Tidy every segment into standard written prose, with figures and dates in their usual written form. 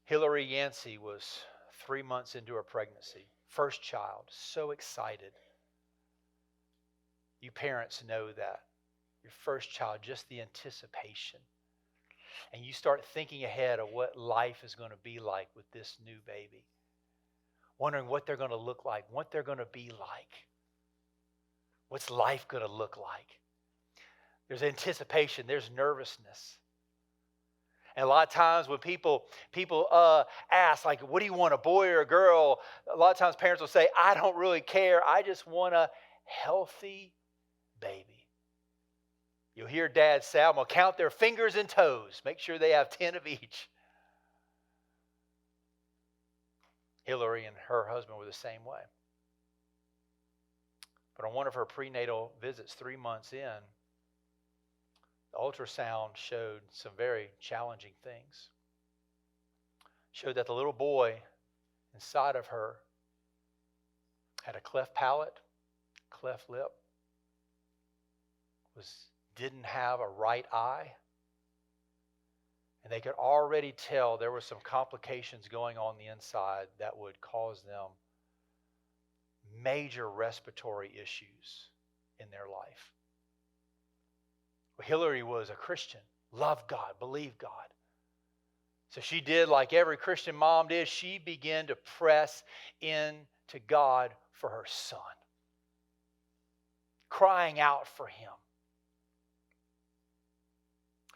Hillary Yancey was 3 months into her pregnancy. First child. So excited. You parents know that. Your first child, just the anticipation. And you start thinking ahead of what life is going to be like with this new baby. Wondering what they're going to look like, what they're going to be like. What's life going to look like? There's anticipation, there's nervousness. And a lot of times when people ask, like, what do you want, a boy or a girl? A lot of times parents will say, I don't really care. I just want a healthy baby. You'll hear dad say, I'm going to count their fingers and toes. Make sure they have 10 of each. Hillary and her husband were the same way. But on one of her prenatal visits 3 months in, the ultrasound showed some very challenging things. Showed that the little boy inside of her had a cleft palate, cleft lip, didn't have a right eye, and they could already tell there were some complications going on the inside that would cause them major respiratory issues in their life. Well, Hillary was a Christian, loved God, believed God. So she did like every Christian mom did. She began to press into God for her son, crying out for him.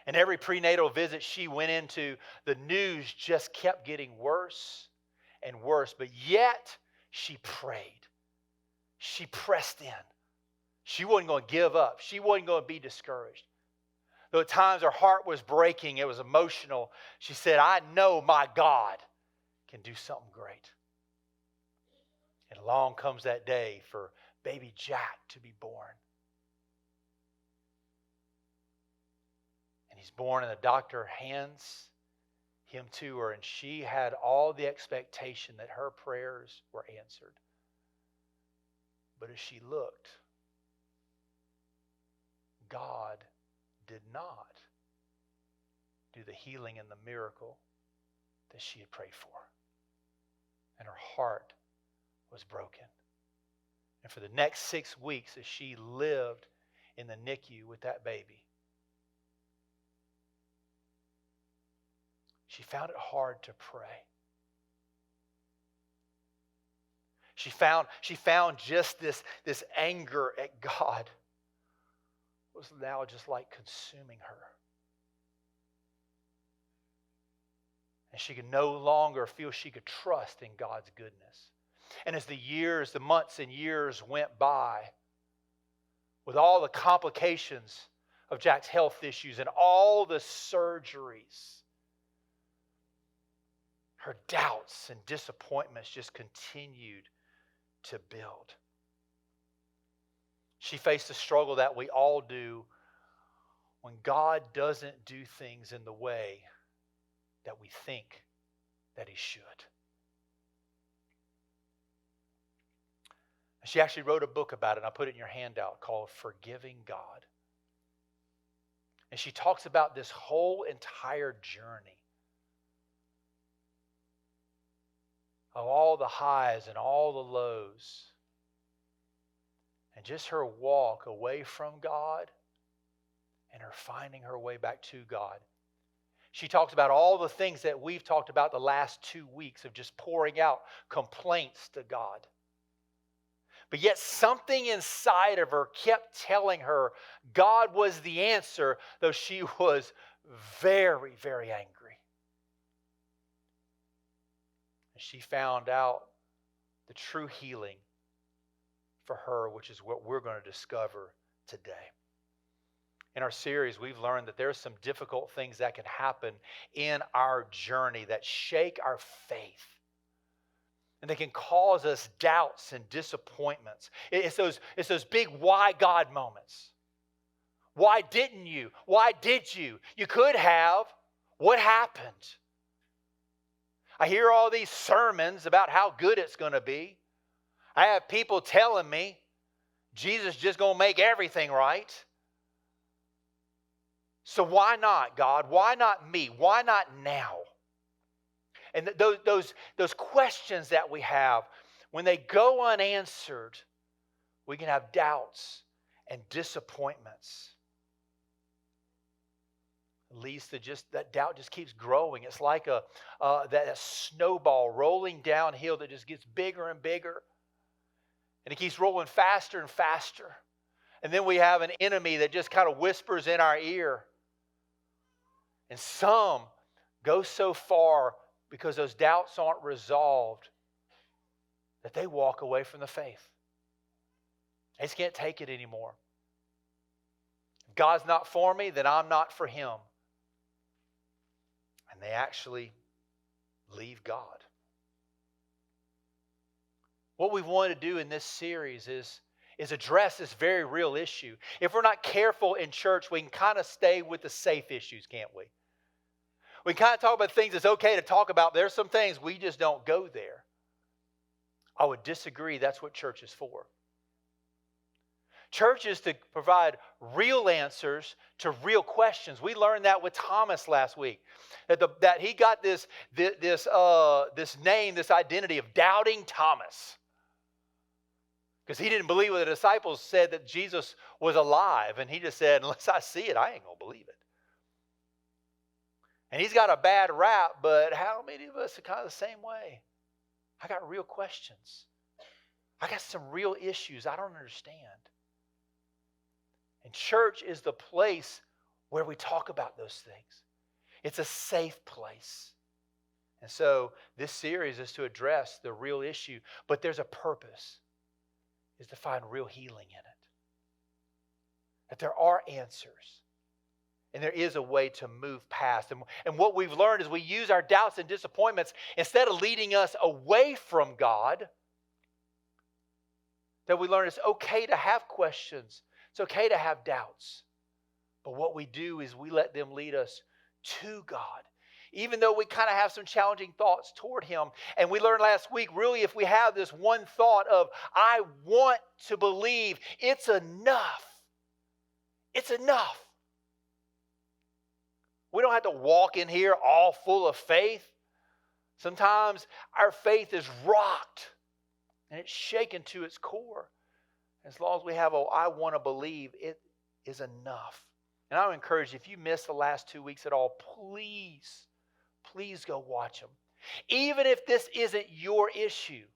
And every prenatal visit she went into, the news just kept getting worse and worse. But yet, she prayed. She pressed in. She wasn't going to give up. She wasn't going to be discouraged. Though at times her heart was breaking, it was emotional, she said, I know my God can do something great. And along comes that day for baby Jack to be born. And he's born and the doctor hands him to her, and she had all the expectation that her prayers were answered. But as she looked, God did not do the healing and the miracle that she had prayed for. And her heart was broken. And for the next 6 weeks, as she lived in the NICU with that baby, she found it hard to pray. She found just this anger at God was now just like consuming her. And she could no longer feel she could trust in God's goodness. And as the months and years went by, with all the complications of Jack's health issues and all the surgeries, her doubts and disappointments just continued to build. She faced the struggle that we all do when God doesn't do things in the way that we think that He should. She actually wrote a book about it, and I put it in your handout, called Forgiving God. And she talks about this whole entire journey of all the highs and all the lows, and just her walk away from God and her finding her way back to God. She talks about all the things that we've talked about the last 2 weeks of just pouring out complaints to God. But yet something inside of her kept telling her God was the answer, though she was very, very angry. And she found out the true healing for her, which is what we're going to discover today. In our series, we've learned that there are some difficult things that can happen in our journey that shake our faith. And they can cause us doubts and disappointments. It's those big why God moments. Why didn't you? Why did you? You could have. What happened? I hear all these sermons about how good it's going to be. I have people telling me Jesus is just going to make everything right. So why not, God? Why not me? Why not now? And those questions that we have, when they go unanswered, we can have doubts and disappointments. It leads to just that doubt just keeps growing. It's like that snowball rolling downhill that just gets bigger and bigger. And it keeps rolling faster and faster. And then we have an enemy that just kind of whispers in our ear. And some go so far because those doubts aren't resolved that they walk away from the faith. They just can't take it anymore. If God's not for me, then I'm not for him. And they actually leave God. What we want to do in this series is address this very real issue. If we're not careful in church, we can kind of stay with the safe issues, can't we? We can kind of talk about things it's okay to talk about. There's some things we just don't go there. I would disagree. That's what church is for. Church is to provide real answers to real questions. We learned that with Thomas last week. That he got this name, this identity of Doubting Thomas. Because he didn't believe what the disciples said that Jesus was alive. And he just said, unless I see it, I ain't going to believe it. And he's got a bad rap, but how many of us are kind of the same way? I got real questions. I got some real issues I don't understand. And church is the place where we talk about those things. It's a safe place. And so this series is to address the real issue, but there's a purpose, is to find real healing in it. That there are answers. And there is a way to move past. And what we've learned is we use our doubts and disappointments, instead of leading us away from God, that we learn it's okay to have questions. It's okay to have doubts. But what we do is we let them lead us to God. Even though we kind of have some challenging thoughts toward him. And we learned last week, really, if we have this one thought of, I want to believe, it's enough. It's enough. We don't have to walk in here all full of faith. Sometimes our faith is rocked and it's shaken to its core. As long as we have I want to believe, it is enough. And I would encourage you, if you missed the last 2 weeks at all, please go watch them. Even if this isn't your issue,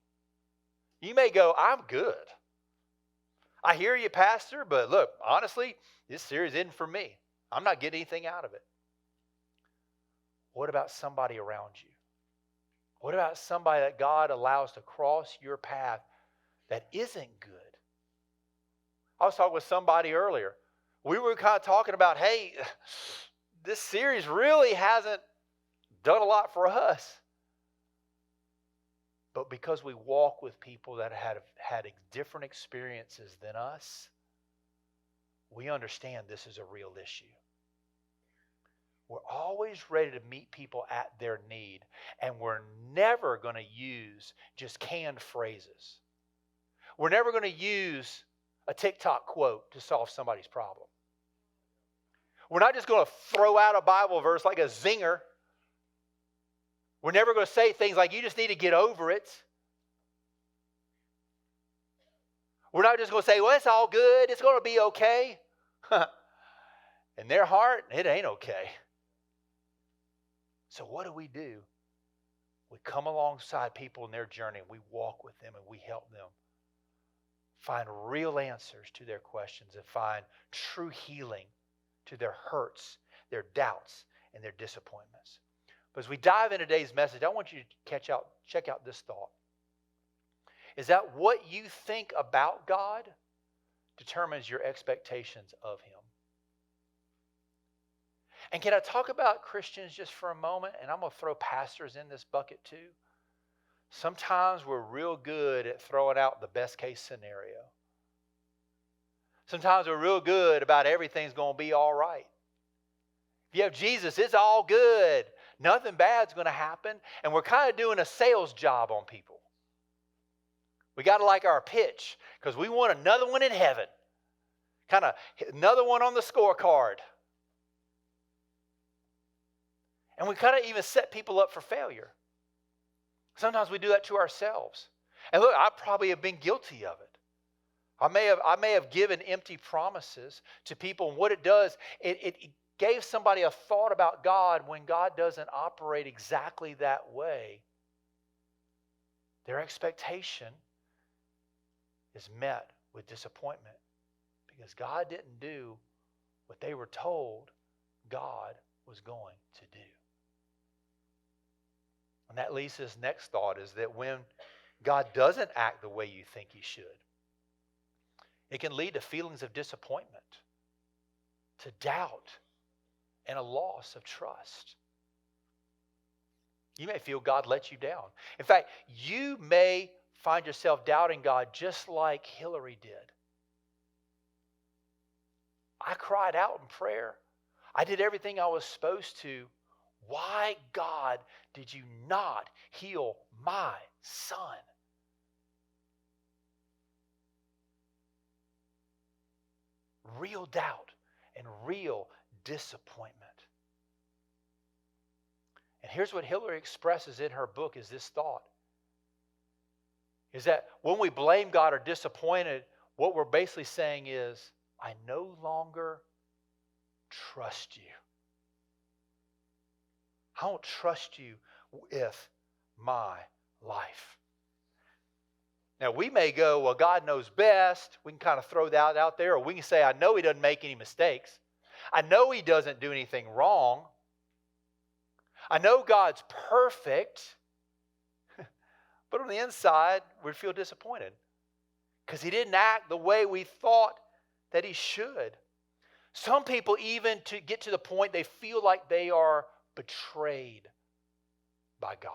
you may go, I'm good. I hear you, Pastor, but look, honestly, this series isn't for me. I'm not getting anything out of it. What about somebody around you? What about somebody that God allows to cross your path that isn't good? I was talking with somebody earlier. We were kind of talking about, hey, this series really hasn't done a lot for us. But because we walk with people that have had different experiences than us, we understand this is a real issue. We're always ready to meet people at their need, and we're never going to use just canned phrases. We're never going to use a TikTok quote to solve somebody's problem. We're not just going to throw out a Bible verse like a zinger. We're never going to say things like, you just need to get over it. We're not just going to say, well, it's all good. It's going to be okay. In their heart, it ain't okay. So what do? We come alongside people in their journey, and we walk with them, and we help them find real answers to their questions and find true healing to their hurts, their doubts, and their disappointments. But as we dive into today's message, I want you to check out this thought. Is that what you think about God determines your expectations of him? And can I talk about Christians just for a moment? And I'm going to throw pastors in this bucket too. Sometimes we're real good at throwing out the best case scenario. Sometimes we're real good about everything's going to be all right. If you have Jesus, it's all good. Nothing bad's going to happen. And we're kind of doing a sales job on people. We got to like our pitch because we want another one in heaven. Kind of another one on the scorecard. And we kind of even set people up for failure. Sometimes we do that to ourselves. And look, I probably have been guilty of it. I may have given empty promises to people, and what it does, it gave somebody a thought about God when God doesn't operate exactly that way. Their expectation is met with disappointment because God didn't do what they were told God was going to do. And that leads to this next thought, is that when God doesn't act the way you think he should, it can lead to feelings of disappointment, to doubt, and a loss of trust. You may feel God let you down. In fact, you may find yourself doubting God just like Hillary did. I cried out in prayer. I did everything I was supposed to. Why, God, did you not heal my son? Real doubt and real disappointment. And here's what Hillary expresses in her book, is this thought. Is that when we blame God or disappointed, what we're basically saying is, I no longer trust you. I don't trust you with my life. Now, we may go, well, God knows best. We can kind of throw that out there. Or we can say, I know he doesn't make any mistakes. I know he doesn't do anything wrong. I know God's perfect. But on the inside, we feel disappointed because he didn't act the way we thought that he should. Some people even to get to the point they feel like they are betrayed by God.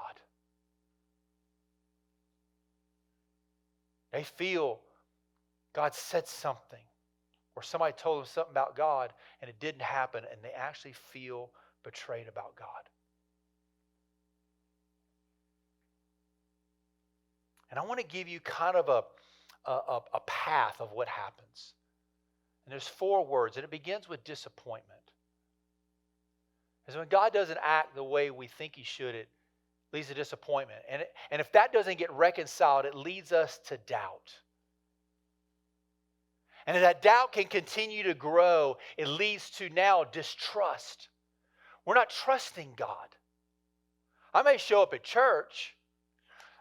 They feel God said something, or somebody told them something about God and it didn't happen, and they actually feel betrayed about God. And I want to give you kind of a path of what happens. And there's 4 words, and it begins with disappointment. Because when God doesn't act the way we think he should, it leads to disappointment. And if that doesn't get reconciled, it leads us to doubt. And if that doubt can continue to grow, it leads to now distrust. We're not trusting God. I may show up at church.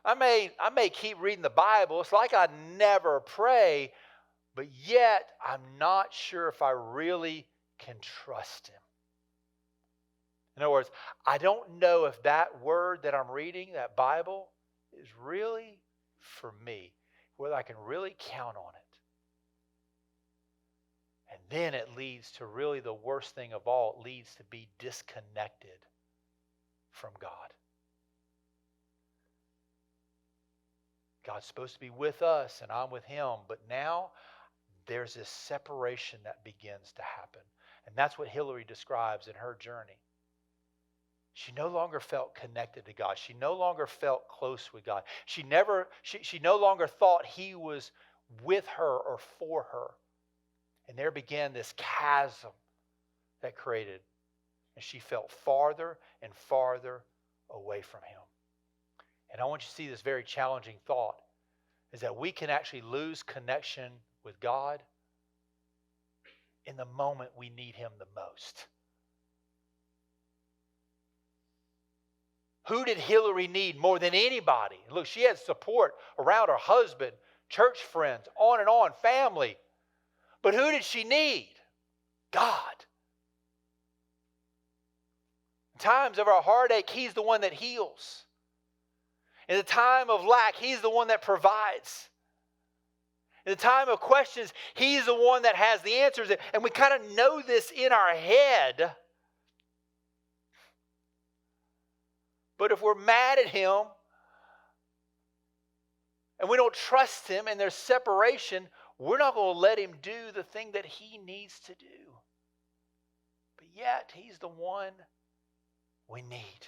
I may keep reading the Bible. It's like I never pray, but yet I'm not sure if I really can trust him. In other words, I don't know if that word that I'm reading, that Bible, is really for me, whether I can really count on it. And then it leads to really the worst thing of all. It leads to be disconnected from God. God's supposed to be with us and I'm with him, but now there's this separation that begins to happen. And that's what Hillary describes in her journey. She no longer felt connected to God. She no longer felt close with God. She no longer thought he was with her or for her. And there began this chasm that created. And she felt farther and farther away from him. And I want you to see this very challenging thought, is that we can actually lose connection with God in the moment we need him the most. Who did Hillary need more than anybody? Look, she had support around her husband, church friends, on, family. But who did she need? God. In times of our heartache, he's the one that heals. In the time of lack, he's the one that provides. In the time of questions, he's the one that has the answers. And we kind of know this in our head. But if we're mad at him and we don't trust him and there's separation, we're not going to let him do the thing that he needs to do. But yet, he's the one we need.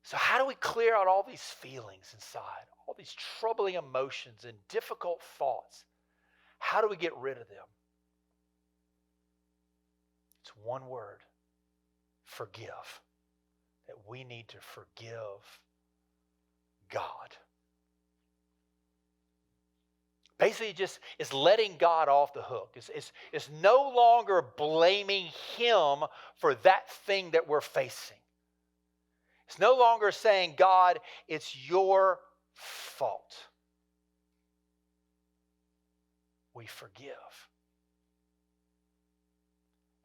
So how do we clear out all these feelings inside, all these troubling emotions and difficult thoughts? How do we get rid of them? It's one word: forgive. That we need to forgive God. Basically, it's letting God off the hook. It's no longer blaming Him for that thing that we're facing. It's no longer saying, God, it's your fault. We forgive.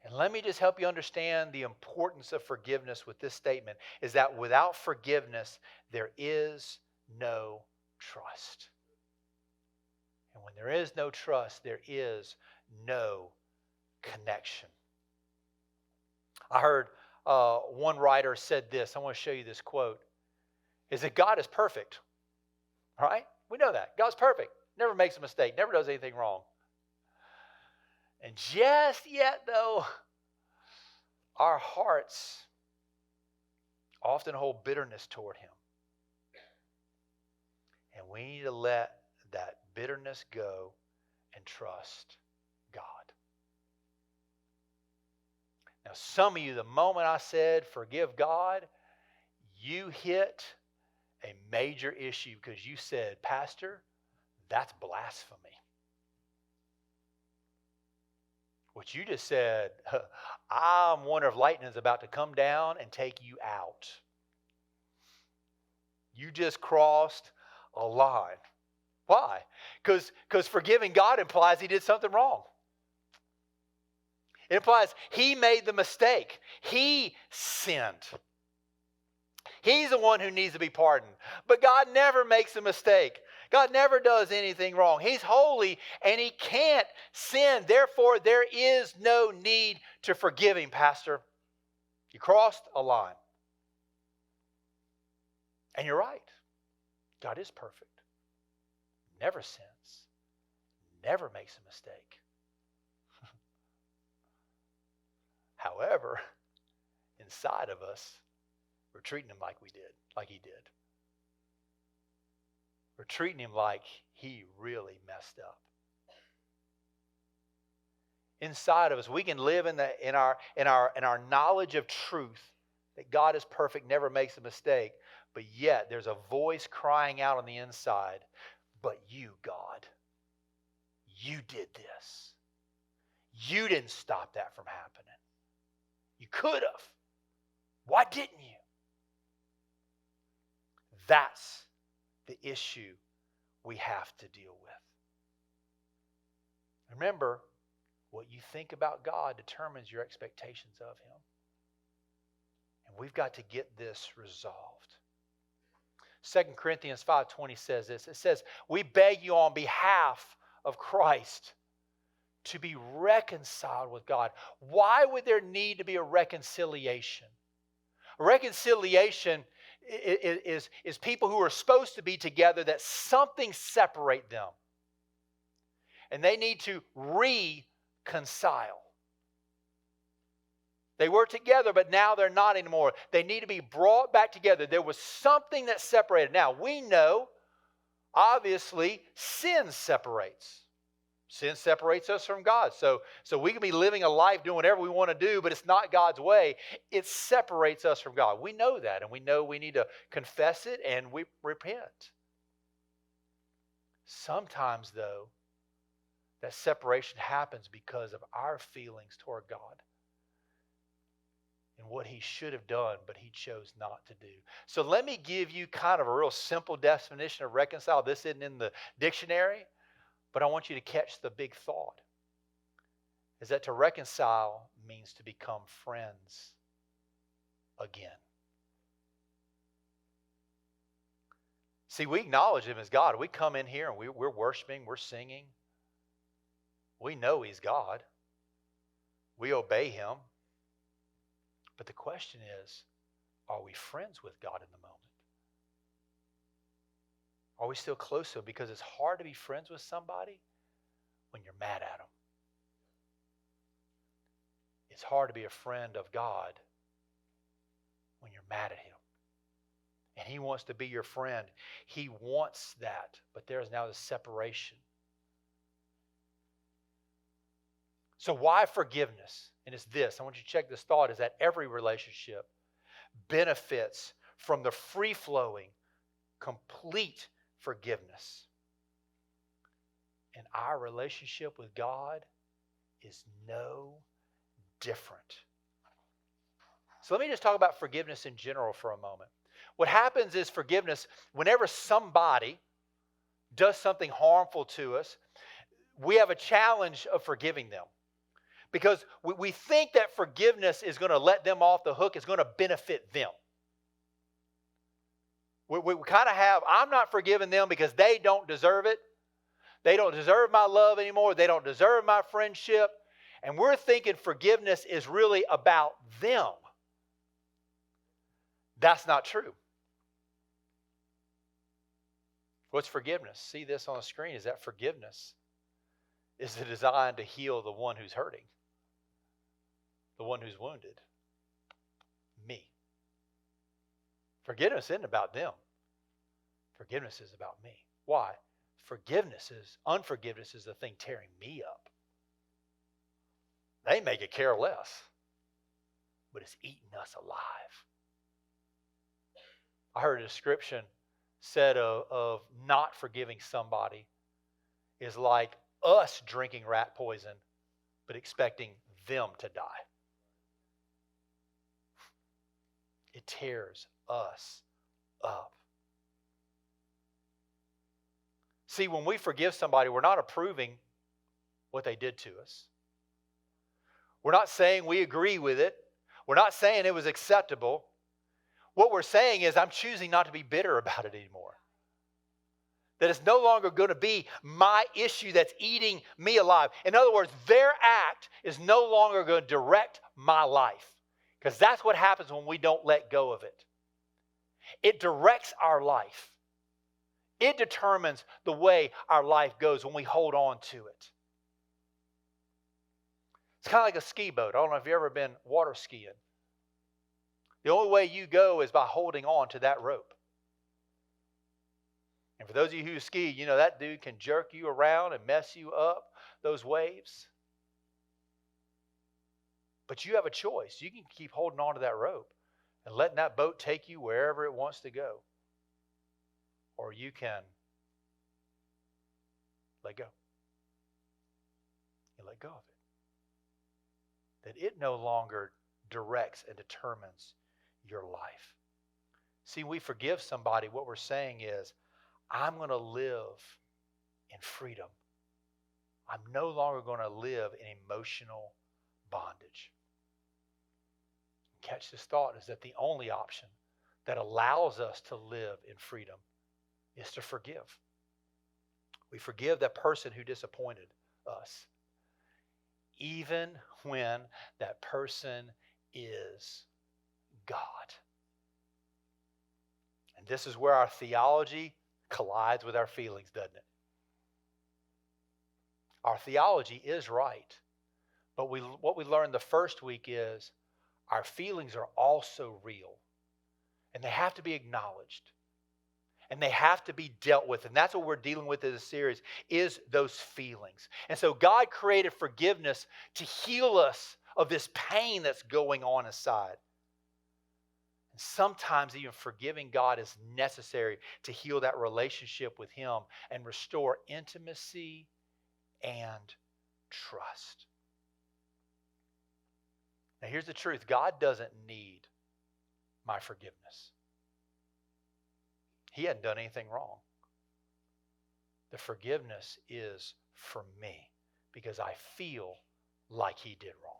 And let me just help you understand the importance of forgiveness with this statement, is that without forgiveness, there is no trust. And when there is no trust, there is no connection. I heard one writer said this. I want to show you this quote. Is that God is perfect. All right? We know that. God's perfect. Never makes a mistake. Never does anything wrong. And just yet, though, our hearts often hold bitterness toward Him. And we need to let that bitterness go and trust God. Now, some of you, the moment I said forgive God, you hit a major issue because you said, Pastor, that's blasphemy. What you just said, I'm wondering if lightning is about to come down and take you out. You just crossed a line. Why? Because forgiving God implies He did something wrong. It implies He made the mistake. He sinned. He's the one who needs to be pardoned. But God never makes a mistake. God never does anything wrong. He's holy and He can't sin. Therefore, there is no need to forgive Him, Pastor. You crossed a line. And you're right. God is perfect. Never sins. Never makes a mistake. However, inside of us, we're treating Him like He did. We're treating Him like He really messed up. Inside of us, we can live in our knowledge of truth that God is perfect, never makes a mistake, but yet there's a voice crying out on the inside, but you, God, you did this. You didn't stop that from happening. You could have. Why didn't you? That's the issue we have to deal with. Remember, what you think about God determines your expectations of Him. And we've got to get this resolved. 2 Corinthians 5:20 says this. It says, we beg you on behalf of Christ to be reconciled with God. Why would there need to be a reconciliation? A reconciliation is people who are supposed to be together, that something separate them. And they need to reconcile. They were together, but now they're not anymore. They need to be brought back together. There was something that separated. Now, we know, obviously, sin separates. Sin separates us from God. So we can be living a life doing whatever we want to do, but it's not God's way. It separates us from God. We know that, and we know we need to confess it and we repent. Sometimes, though, that separation happens because of our feelings toward God and what He should have done, but He chose not to do. So let me give you kind of a real simple definition of reconcile. This isn't in the dictionary, but I want you to catch the big thought. Is that to reconcile means to become friends again. See, we acknowledge Him as God. We come in here and we're worshiping, we're singing. We know He's God. We obey Him. But the question is, are we friends with God in the moment? Are we still close to Him? Because it's hard to be friends with somebody when you're mad at them. It's hard to be a friend of God when you're mad at Him. And He wants to be your friend. He wants that. But there is now the separation. So why forgiveness? And it's this. I want you to check this thought, is that every relationship benefits from the free-flowing, complete forgiveness. And our relationship with God is no different. So let me just talk about forgiveness in general for a moment. What happens is forgiveness, whenever somebody does something harmful to us, we have a challenge of forgiving them. Because we think that forgiveness is going to let them off the hook, is going to benefit them. We kind of have, I'm not forgiving them because they don't deserve it. They don't deserve my love anymore. They don't deserve my friendship. And we're thinking forgiveness is really about them. That's not true. What's forgiveness? See this on the screen, is that forgiveness is the design to heal the one who's hurting, the one who's wounded, me. Forgiveness isn't about them. Forgiveness is about me. Why? Unforgiveness is the thing tearing me up. They make it care less, but it's eating us alive. I heard a description said of not forgiving somebody is like us drinking rat poison, but expecting them to die. It tears us up. See, when we forgive somebody, we're not approving what they did to us. We're not saying we agree with it. We're not saying it was acceptable. What we're saying is, I'm choosing not to be bitter about it anymore. That it's no longer going to be my issue that's eating me alive. In other words, their act is no longer going to direct my life. Because that's what happens when we don't let go of it. It directs our life. It determines the way our life goes when we hold on to it. It's kind of like a ski boat. I don't know if you've ever been water skiing. The only way you go is by holding on to that rope. And for those of you who ski, you know that dude can jerk you around and mess you up, those waves. But you have a choice. You can keep holding on to that rope and letting that boat take you wherever it wants to go. Or you can let go. You let go of it. That it no longer directs and determines your life. See, we forgive somebody, what we're saying is, I'm going to live in freedom. I'm no longer going to live in emotional bondage. Catch this thought, is that the only option that allows us to live in freedom is to forgive. We forgive that person who disappointed us, even when that person is God. And this is where our theology collides with our feelings, doesn't it? Our theology is right, but what we learned the first week is our feelings are also real, and they have to be acknowledged, and they have to be dealt with. And that's what we're dealing with in this series, is those feelings. And so God created forgiveness to heal us of this pain that's going on inside. And sometimes even forgiving God is necessary to heal that relationship with Him and restore intimacy and trust. Now here's the truth. God doesn't need my forgiveness. He hadn't done anything wrong. The forgiveness is for me because I feel like He did wrong.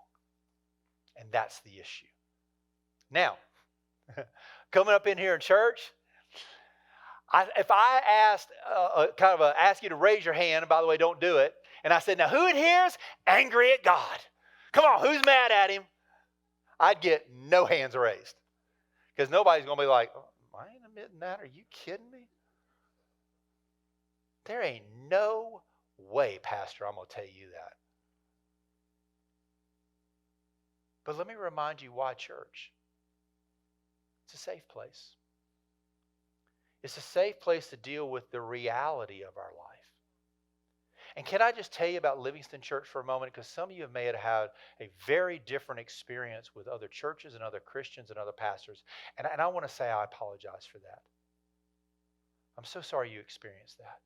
And that's the issue. Now, coming up in here in church, if I asked, ask you to raise your hand, and by the way, don't do it, and I said, now who in here is angry at God? Come on, who's mad at Him? I'd get no hands raised. Because nobody's going to be like, oh, I ain't admitting that. Are you kidding me? There ain't no way, Pastor, I'm going to tell you that. But let me remind you why church. It's a safe place. It's a safe place to deal with the reality of our life. And can I just tell you about Livingston Church for a moment? Because some of you may have had a very different experience with other churches and other Christians and other pastors. And I want to say I apologize for that. I'm so sorry you experienced that.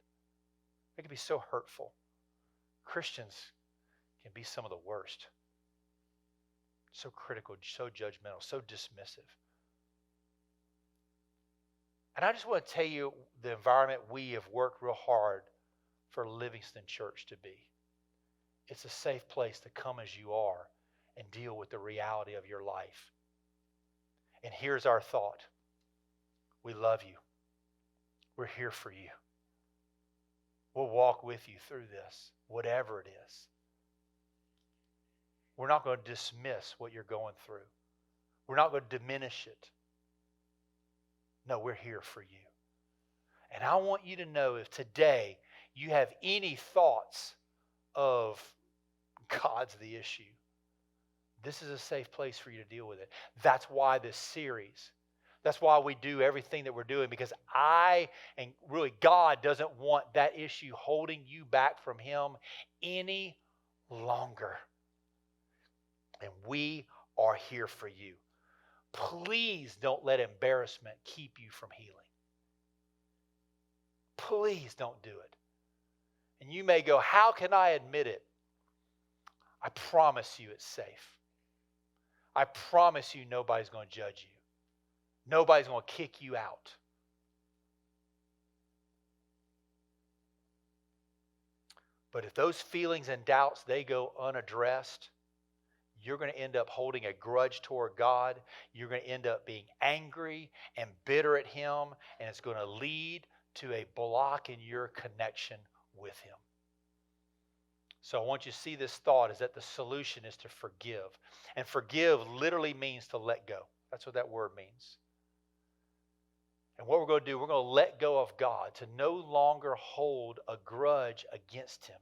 It can be so hurtful. Christians can be some of the worst. So critical, so judgmental, so dismissive. And I just want to tell you the environment we have worked real hard for Livingston Church to be. It's a safe place to come as you are and deal with the reality of your life. And here's our thought. We love you. We're here for you. We'll walk with you through this, whatever it is. We're not going to dismiss what you're going through. We're not going to diminish it. No, we're here for you. And I want you to know if today you have any thoughts of God's the issue, this is a safe place for you to deal with it. That's why this series, that's why we do everything that we're doing, because and really God doesn't want that issue holding you back from Him any longer. And we are here for you. Please don't let embarrassment keep you from healing. Please don't do it. And you may go, how can I admit it? I promise you it's safe. I promise you nobody's going to judge you. Nobody's going to kick you out. But if those feelings and doubts, they go unaddressed, you're going to end up holding a grudge toward God. You're going to end up being angry and bitter at Him, and it's going to lead to a block in your connection with Him. So I want you to see this thought is that the solution is to forgive. And forgive literally means to let go. That's what that word means. And what we're going to do, we're going to let go of God, to no longer hold a grudge against Him.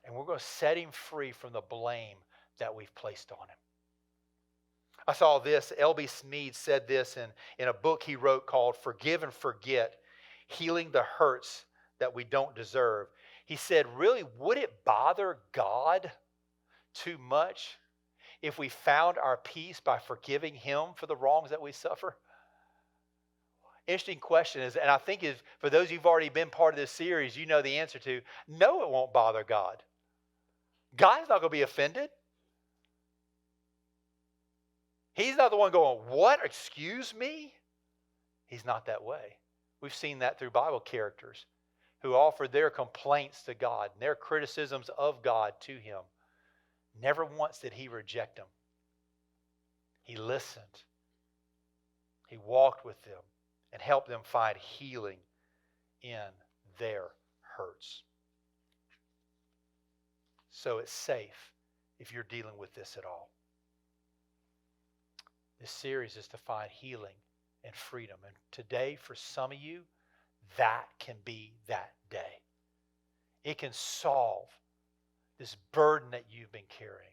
And we're going to set Him free from the blame that we've placed on Him. I saw this. L.B. Smead said this in a book he wrote called Forgive and Forget, Healing the Hurts That We Don't Deserve. He said, really, would it bother God too much if we found our peace by forgiving Him for the wrongs that we suffer? Interesting question is, and I think is for those who've already been part of this series, you know the answer to, no, it won't bother God. God's not going to be offended. He's not the one going, what? Excuse me? He's not that way. We've seen that through Bible characters who offered their complaints to God and their criticisms of God to Him. Never once did He reject them. He listened. He walked with them and helped them find healing in their hurts. So it's safe if you're dealing with this at all. This series is to find healing and freedom. And today, for some of you, that can be that day. It can solve this burden that you've been carrying.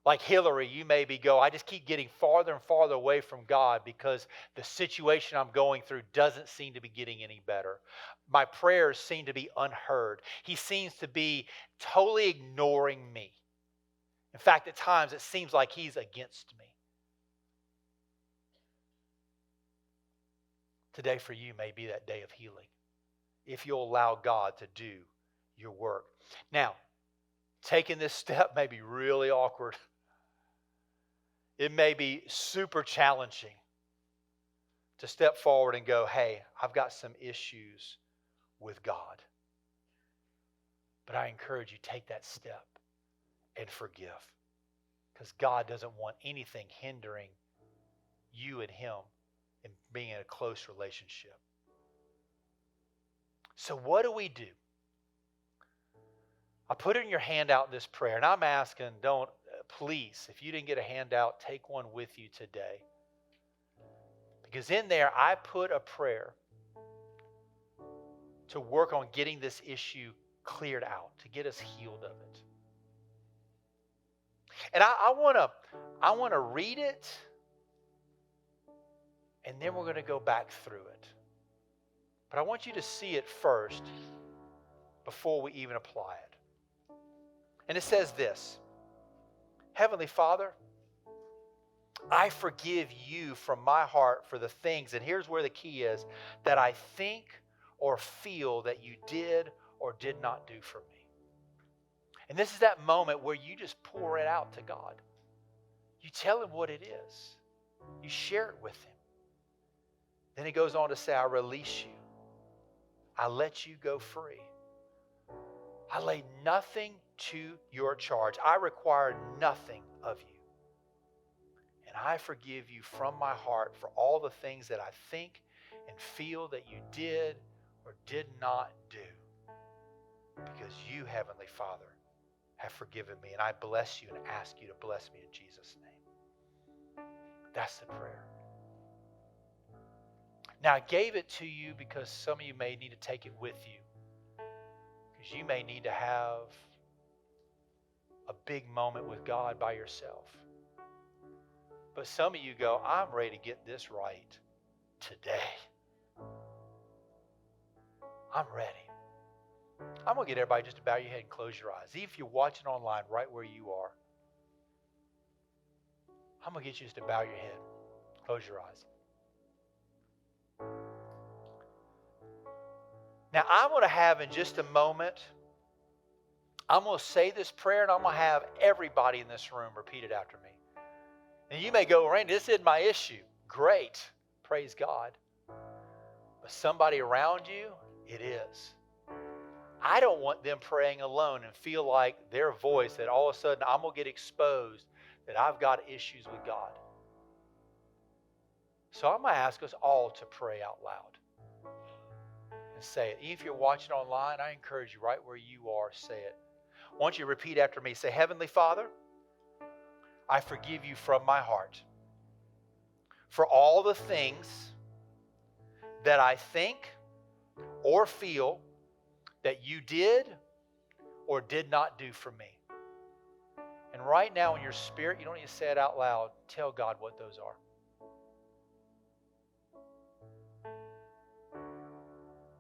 Like Hillary, you may I just keep getting farther and farther away from God because the situation I'm going through doesn't seem to be getting any better. My prayers seem to be unheard. He seems to be totally ignoring me. In fact, at times it seems like He's against me. Today for you may be that day of healing, if you'll allow God to do your work. Now, taking this step may be really awkward. It may be super challenging to step forward and go, hey, I've got some issues with God. But I encourage you, take that step and forgive. Because God doesn't want anything hindering you and Him in being in a close relationship. So what do? I put in your handout this prayer, and I'm asking, please, if you didn't get a handout, take one with you today. Because in there, I put a prayer to work on getting this issue cleared out, to get us healed of it. And I want to read it, and then we're going to go back through it. But I want you to see it first before we even apply it. And it says this: Heavenly Father, I forgive you from my heart for the things, and here's where the key is, that I think or feel that you did or did not do for me. And this is that moment where you just pour it out to God. You tell him what it is. You share it with him. Then he goes on to say, I release you. I let you go free. I lay nothing to your charge. I require nothing of you. And I forgive you from my heart for all the things that I think and feel that you did or did not do. Because you, Heavenly Father, have forgiven me. And I bless you and ask you to bless me in Jesus' name. That's the prayer. Now, I gave it to you because some of you may need to take it with you. Because you may need to have a big moment with God by yourself. But some of you go, I'm ready to get this right today. I'm ready. I'm going to get everybody just to bow your head and close your eyes. Even if you're watching online right where you are, I'm going to get you just to bow your head. Close your eyes. Now, I'm going to have in just a moment, I'm going to say this prayer and I'm going to have everybody in this room repeat it after me. And you may go, Randy, this isn't my issue. Great. Praise God. But somebody around you, it is. I don't want them praying alone and feel like their voice, that all of a sudden I'm going to get exposed that I've got issues with God. So I'm going to ask us all to pray out loud. And say it. Even if you're watching online, I encourage you right where you are, say it. I want you to repeat after me. Say, Heavenly Father, I forgive you from my heart for all the things that I think or feel that you did or did not do for me. And right now in your spirit, you don't need to say it out loud. Tell God what those are.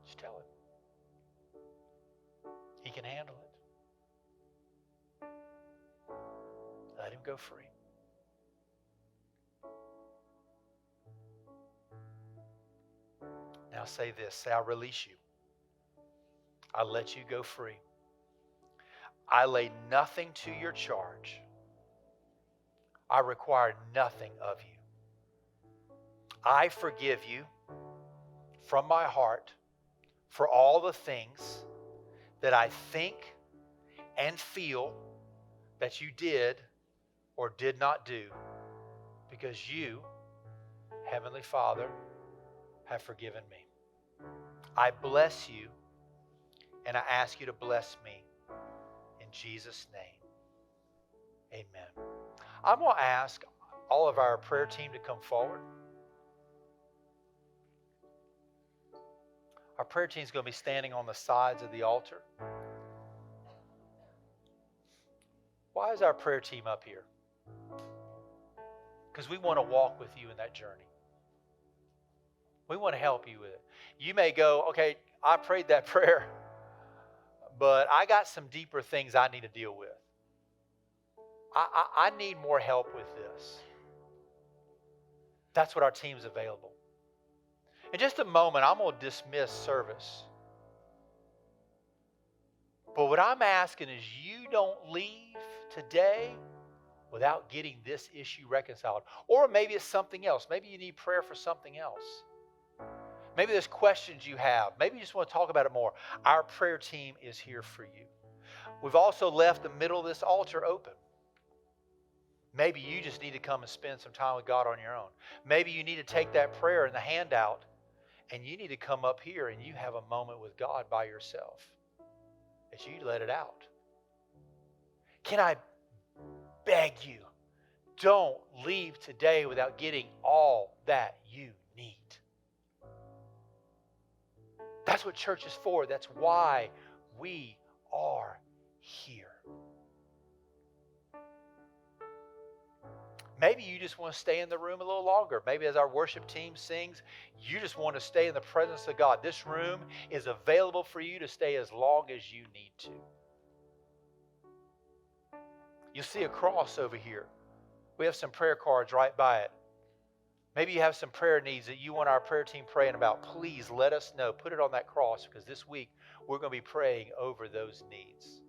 Just tell him. He can handle it. Let him go free. Now say this. Say, I release you. I let you go free. I lay nothing to your charge. I require nothing of you. I forgive you from my heart for all the things that I think and feel that you did or did not do, because you, Heavenly Father, have forgiven me. I bless you and I ask you to bless me in Jesus' name. Amen. I'm going to ask all of our prayer team to come forward. Our prayer team is going to be standing on the sides of the altar. Why is our prayer team up here? Because we want to walk with you in that journey. We want to help you with it. You may go, okay, I prayed that prayer, but I got some deeper things I need to deal with. I need more help with this. That's what our team's available. In just a moment, I'm going to dismiss service. But what I'm asking is you don't leave today without getting this issue reconciled. Or maybe it's something else. Maybe you need prayer for something else. Maybe there's questions you have. Maybe you just want to talk about it more. Our prayer team is here for you. We've also left the middle of this altar open. Maybe you just need to come and spend some time with God on your own. Maybe you need to take that prayer and the handout and you need to come up here and you have a moment with God by yourself. That you let it out. Can I beg you, don't leave today without getting all that you need. That's what church is for. That's why we are here. Maybe you just want to stay in the room a little longer. Maybe as our worship team sings, you just want to stay in the presence of God. This room is available for you to stay as long as you need to. You'll see a cross over here. We have some prayer cards right by it. Maybe you have some prayer needs that you want our prayer team praying about. Please let us know. Put it on that cross, because this week we're going to be praying over those needs.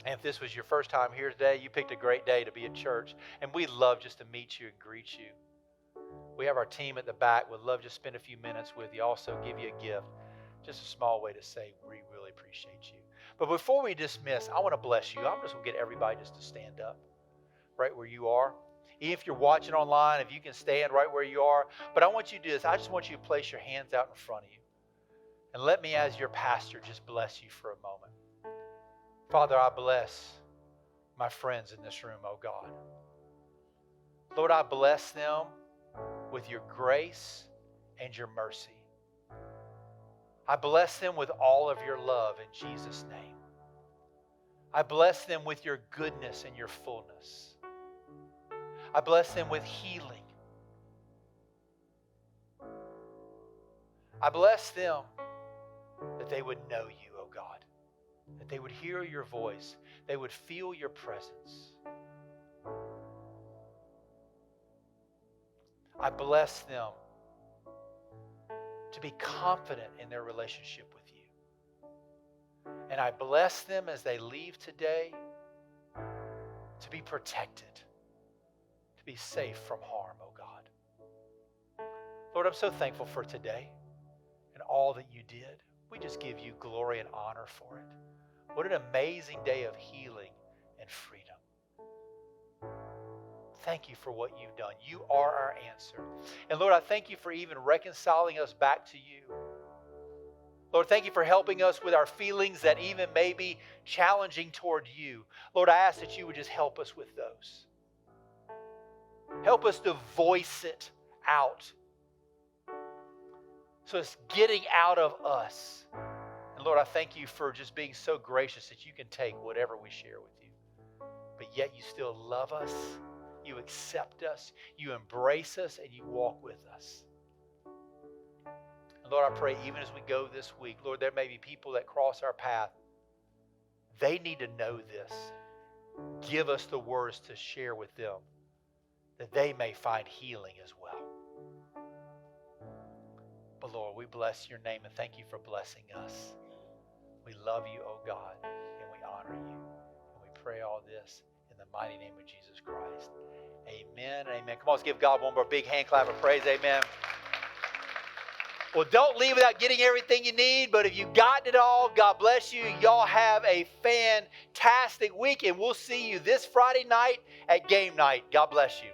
And if this was your first time here today, you picked a great day to be at church. And we'd love just to meet you and greet you. We have our team at the back. Would love to spend a few minutes with you. Also give you a gift. Just a small way to say we really appreciate you. But before we dismiss, I want to bless you. I'm just going to get everybody just to stand up right where you are. Even if you're watching online, if you can stand right where you are. But I want you to do this. I just want you to place your hands out in front of you. And let me, as your pastor, just bless you for a moment. Father, I bless my friends in this room, oh God. Lord, I bless them with your grace and your mercy. I bless them with all of your love in Jesus' name. I bless them with your goodness and your fullness. I bless them with healing. I bless them that they would know you, oh God. That they would hear your voice. They would feel your presence. I bless them to be confident in their relationship with you. And I bless them as they leave today to be protected, to be safe from harm, oh God. Lord, I'm so thankful for today and all that you did. We just give you glory and honor for it. What an amazing day of healing and freedom. Thank you for what you've done. You are our answer. And Lord, I thank you for even reconciling us back to you. Lord, thank you for helping us with our feelings that even may be challenging toward you. Lord, I ask that you would just help us with those. Help us to voice it out. So it's getting out of us. And Lord, I thank you for just being so gracious that you can take whatever we share with you. But yet you still love us, you accept us, you embrace us, and you walk with us. And Lord, I pray even as we go this week, Lord, there may be people that cross our path. They need to know this. Give us the words to share with them that they may find healing as well. But Lord, we bless your name and thank you for blessing us. We love you, oh God, and we honor you. And we pray all this in the mighty name of Jesus Christ. Amen and amen. Come on, let's give God one more big hand clap of praise. Amen. Well, don't leave without getting everything you need, but if you got it all, God bless you. Y'all have a fantastic week, and we'll see you this Friday night at game night. God bless you.